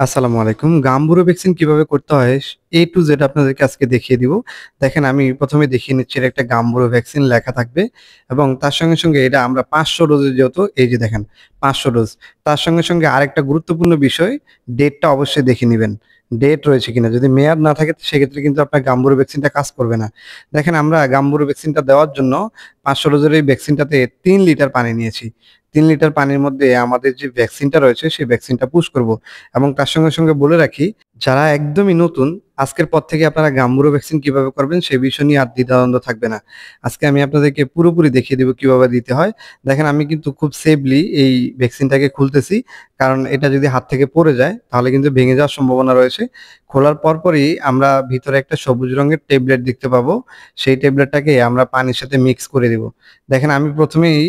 আসসালামু আলাইকুম। Gumboro vaccine কিভাবে করতে হয় A to Z আপনাদেরকে আজকে দেখিয়ে দিব। দেখেন আমি ১ম এ দেখিয়ে নিচ্ছি এটা একটা গাম্বুরো ভ্যাকসিন লেখা থাকবে এবং তার সঙ্গে এটা আমরা ৫০০ ডোজের যেহেতু এই যে দেখেন ৫০০ ডোজ। তার সঙ্গে আরেকটা গুরুত্বপূর্ণ বিষয় ডেটটা অবশ্যই দেখে নিবেন। ডেট রয়েছে কিনা। যদি মেয়াদ না থাকে সেক্ষেত্রে কিন্তু আপনার গাম্বুরো ভ্যাকসিনটা কাজ করবে না। দেখেন আমরা গাম্বুরো ভ্যাকসিনটা দেওয়ার জন্য ৫০০ ডোজের এই ভ্যাকসিনটাতে ৩ লিটার পানি নিয়েছি। ৩ লিটার পানির মধ্যে আমাদের যে ভ্যাকসিনটা রয়েছে সেই ভ্যাকসিনটা পুশ করব। এবং তার সঙ্গে বলে রাখি, যারা একদমই নতুন, আজকের পর থেকে আপনারা গাম্বুরো ভ্যাকসিন কিভাবে করবেন সে বিষয় নিয়ে আর দ্বিধাদ্বন্দ্ব থাকবে না। আজকে আমি আপনাদেরকে পুরোপুরি দেখিয়ে দিব কিভাবে দিতে হয়। দেখেন আমি কিন্তু খুব সেফলি এই ভ্যাকসিনটাকে খুলতেছি। কারণ এটা যদি হাত থেকে পড়ে যায় তাহলে কিন্তু ভেঙে যাওয়ার সম্ভাবনা রয়েছে। খোলার পরপরই আমরা ভিতরে একটা সবুজ রঙের ট্যাবলেট দেখতে পাবো। সেই ট্যাবলেটটাকে আমরা পানির সাথে মিক্স করে দিব। দেখেন আমি ১ম এই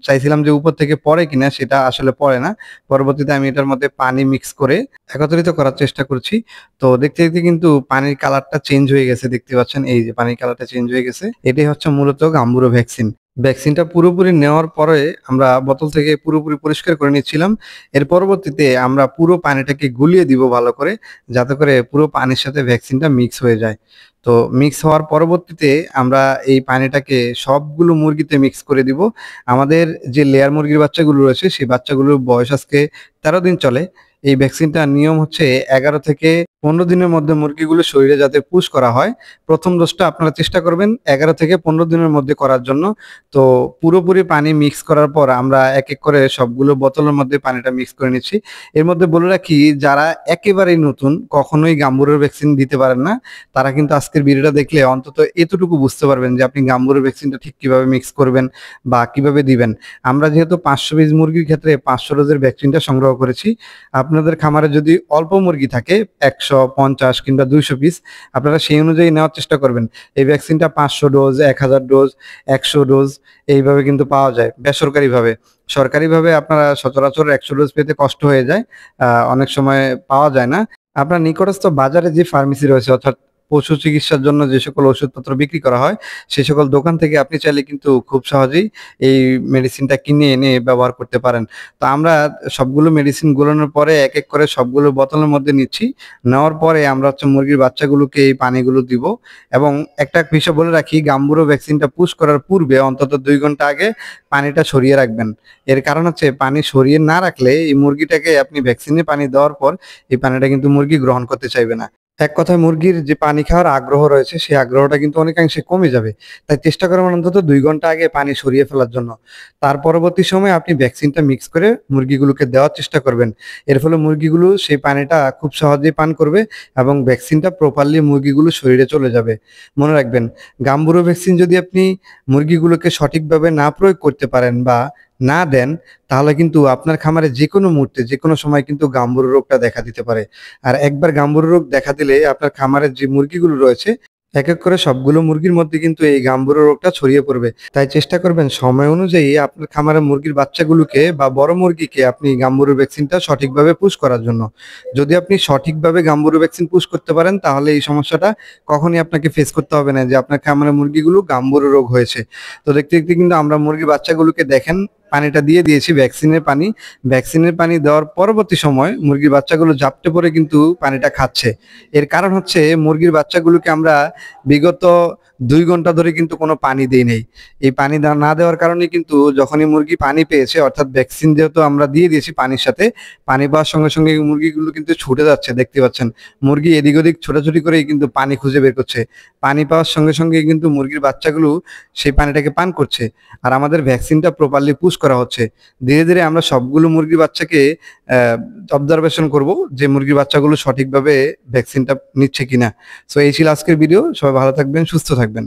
চাইছিলাম যে উপর থেকে পড়ে কিনা, সেটা আসলে পড়ে না। পরবর্তীতে আমি এটার মধ্যে পানি মিক্স করে একত্রিত করার চেষ্টা করছি। তো দেখতে কিন্তু পানির কালারটা চেঞ্জ হয়ে গেছে, দেখতে পাচ্ছেন এই যে পানির কালারটা চেঞ্জ হয়ে গেছে। এটাই হচ্ছে মূলত গাম্বুরো ভ্যাকসিন। ভ্যাকসিনটা পুরোপুরি নেওয়ার পরে আমরা বোতল থেকে পুরোপুরি পরিষ্কার করে নিচ্ছিলাম। এর পরবর্তীতে আমরা পুরো পানিটাকে গুলিয়ে দিব ভালো করে, যাতে করে পুরো পানির সাথে ভ্যাকসিনটা মিক্স হয়ে যায়। তো মিক্স হওয়ার পরবর্তীতে আমরা এই পানিটাকে সবগুলো মুরগিতে মিক্স করে দিব। আমাদের যে লেয়ার মুরগির বাচ্চাগুলো রয়েছে সেই বাচ্চাগুলোর বয়স আজকে ১৩ দিন চলে। এই ভ্যাকসিনটার নিয়ম হচ্ছে ১১ থেকে ১৫ দিনের মধ্যে মুরগিগুলো শরীরে যাতে পুশ করা হয়। ১ম ডোজটা আপনারা চেষ্টা করবেন ১১ থেকে ১৫ দিনের মধ্যে করার জন্য। তো পুরোপুরি পানি মিক্স করার পর আমরা এক করে সবগুলো বোতলের মধ্যে পানিটা মিক্স করে নিচ্ছি। এর মধ্যে বলে রাখি, যারা একেবারেই নতুন, কখনোই গাম্বুরার ভ্যাকসিন দিতে পারেন না, তারা কিন্তু আজকের ভিডিওটা দেখলে অন্তত এতটুকু বুঝতে পারবেন যে আপনি গাম্বুরার ভ্যাকসিনটা ঠিক কিভাবে মিক্স করবেন বা কিভাবে দিবেন। আমরা যেহেতু ৫০০ পিস মুরগির ক্ষেত্রে ৫০০ ডোজের ভ্যাকসিনটা সংগ্রহ করেছি। আপনাদের খামারে যদি অল্প মুরগি থাকে ১৫০ কিংবা ২০০ পিস, আপনারা সেই অনুযায়ী নেওয়ার চেষ্টা করবেন। এই ভ্যাকসিনটা ৫০০ ডোজ, ১০০০ ডোজ, ১০০ ডোজ এইভাবে কিন্তু পাওয়া যায় বেসরকারিভাবে। সরকারিভাবে আপনারা সচরাচর ১০০ ডোজ পেতে কষ্ট হয়ে যায়। অনেক সময় পাওয়া যায় না। আপনার নিকটস্থ বাজারে যে ফার্মেসি রয়েছে, অর্থাৎ পশু চিকিৎসার জন্য যে সকল ওষুধপত্র বিক্রি করা হয়, সে সকল দোকান থেকে আপনি চাইলে কিন্তু খুব সহজেই এই মেডিসিনটা কিনে এনে ব্যবহার করতে পারেন। তো আমরা সবগুলো মেডিসিন গুলানোর পরে এক করে সবগুলো বোতলের মধ্যে নিচ্ছি। নেওয়ার পরে আমরা হচ্ছে মুরগির বাচ্চাগুলোকে এই পানিগুলো দিব। এবং একটা বিষয় বলে রাখি, গাম্বুরো ভ্যাকসিনটা পুশ করার পূর্বে অন্তত ২ ঘন্টা আগে পানিটা সরিয়ে রাখবেন। এর কারণ হচ্ছে পানি সরিয়ে না রাখলে এই মুরগিটাকে আপনি ভ্যাকসিনে পানি দেওয়ার পর এই পানিটা কিন্তু মুরগি গ্রহণ করতে চাইবে না। এক কথায় মুরগির যে পানি খাওয়ার আগ্রহ রয়েছে সেই আগ্রহটা কিন্তু অনেকাংশে কমে যাবে। তাই চেষ্টা করবেন অন্তত ২ ঘন্টা আগে পানি সরিয়ে ফেলার জন্য। তার পরবর্তী সময়ে আপনি ভ্যাকসিনটা মিক্স করে মুরগিগুলোকে দেওয়ার চেষ্টা করবেন। এর ফলে মুরগিগুলো সেই পানিটা খুব সহজেই পান করবে এবং ভ্যাকসিনটা প্রপারলি মুরগিগুলোর শরীরে চলে যাবে। মনে রাখবেন, গাম্বুরো ভ্যাকসিন যদি আপনি মুরগিগুলোকে সঠিকভাবে না প্রয়োগ করতে পারেন বা না দেন, তাহলে কিন্তু আপনার খামারে যেকোনো মুহূর্তে যেকোনো সময় কিন্তু গাম্বুরো রোগটা দেখা দিতে পারে। আর একবার গাম্বুরো রোগ দেখা দিলে আপনার খামারের যে মুরগিগুলো রয়েছে, এক করে সবগুলো মুরগির মধ্যে কিন্তু এই গাম্বুরো রোগটা ছড়িয়ে পড়বে। তাই চেষ্টা করবেন সময় অনুযায়ী আপনার খামারের মুরগির বাচ্চাগুলোকে বা বড় মুরগিকে আপনি গাম্বুরো ভ্যাকসিনটা সঠিকভাবে পুশ করার জন্য। যদি আপনি সঠিকভাবে গাম্বুরো ভ্যাকসিন পুশ করতে পারেন তাহলে এই সমস্যাটা কখনই আপনাকে ফেস করতে হবে না যে আপনার খামারের মুরগিগুলো গাম্বুরো রোগ হয়েছে। তো দেখতে কিন্তু আমরা মুরগির বাচ্চাগুলোকে দেখেন পানিটা দিয়ে দিয়েছি ভ্যাকসিনের পানি। ভ্যাকসিনের পানি দেওয়ার পরবর্তী সময় মুরগির বাচ্চাগুলো ঝাপটে পড়ে কিন্তু পানিটা খাচ্ছে। এর কারণ হচ্ছে মুরগির বাচ্চাগুলোকে আমরা বিগত ২ ঘন্টা ধরে কিন্তু কোনো পানি দেই নাই। এই পানি না দেওয়ার কারণে কিন্তু যখনই মুরগি পানি পেয়েছে, অর্থাৎ ভ্যাকসিন যেহেতু আমরা দিয়ে দিয়েছি পানির সাথে, পানি পাওয়ার সঙ্গে মুরগিগুলো কিন্তু ছুটে যাচ্ছে, দেখতে পাচ্ছেন। মুরগি এদিক ওদিক ছোটাছুটি করেই কিন্তু পানি খুঁজে বের করছে। পানি পাওয়ার সঙ্গে কিন্তু মুরগির বাচ্চাগুলো সেই পানিটাকে পান করছে। আর আমাদের ভ্যাকসিনটা প্রপারলি পুশ করা হচ্ছে। ধীরে আমরা সবগুলো মুরগির বাচ্চাকে অবজারভেশন করব যে মুরগির বাচ্চাগুলো সঠিকভাবে ভ্যাকসিনটা নিচ্ছে কিনা। সো এই ছিল আজকের ভিডিও। সবাই ভালো থাকবেন, সুস্থ থাকবেন।